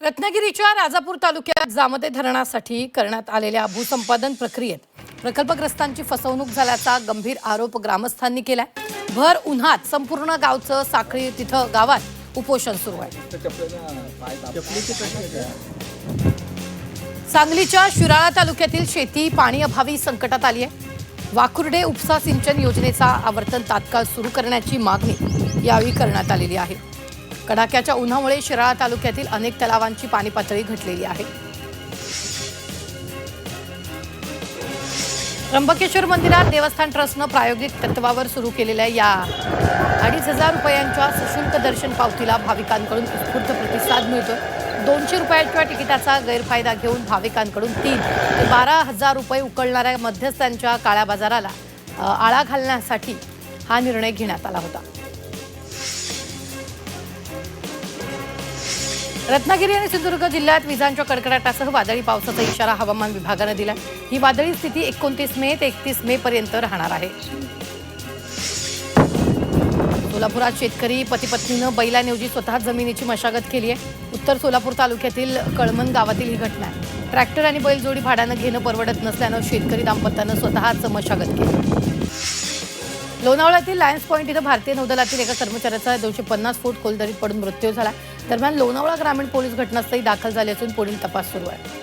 रत्नागिरीच्या राजापूर तालुक्यात जामते धरणासाठी करण्यात आलेल्या भूसंपादन प्रक्रियेत प्रकल्पग्रस्तांची फसवणूक झाल्याचा गंभीर आरोप ग्रामस्थांनी केलाय। भर उन्हात संपूर्ण गावचं साखळी तिथं गावात उपोषण सुरू आहे। सांगलीच्या शिराळा तालुक्यातील शेती पाणी अभावी संकटात आली आहे। वाकुर्डे उपसा सिंचन योजनेचा आवर्तन तात्काळ सुरू करण्याची मागणी यावेळी करण्यात आलेली आहे। कडाक्याच्या उन्हामुळे शिराळा तालुक्यातील अनेक तलावांची पाणी पातळी घटलेली आहे। त्र्यंबकेश्वर मंदिरात देवस्थान ट्रस्टनं प्रायोगिक तत्वावर सुरू केलेल्या या 2,500 रुपयांच्या सशुल्क दर्शन पावतीला भाविकांकडून उत्स्फूर्त प्रतिसाद मिळतोय। 200 रुपयाच्या तिकिटाचा गैरफायदा घेऊन भाविकांकडून 3 ते 12,000 रुपये उकळणाऱ्या मध्यस्थांच्या काळ्या बाजाराला आळा घालण्यासाठी हा निर्णय घेण्यात आला होता। रत्नागिरी आणि सिंधुदुर्ग जिल्ह्यात विजांच्या कडकडाटासह वादळी पावसाचा इशारा हवामान विभागाने दिला। ही वादळी स्थिती 29 मे ते 31 मे पर्यंत राहणार आहे। सोलापुरात शेतकरी पती पत्नीनं बैलांऐवजी स्वतः जमिनीची मशागत केली आहे। उत्तर सोलापूर तालुक्यातील कळमन गावातील ही घटना आहे। ट्रॅक्टर आणि बैलजोडी भाड्यानं घेणं परवडत नसल्यानं शेतकरी दाम्पत्यानं स्वतःच मशागत केली। लोणावळ्यातील लायन्स पॉइंट इथं भारतीय नौदलातील एका कर्मचाऱ्याचा 250 फूट खोल दरीत पडून मृत्यू झाला। दरम्यान लोणावळा ग्रामीण पोलीस घटनास्थळी दाखल झाले असून पुढील तपास सुरू आहे।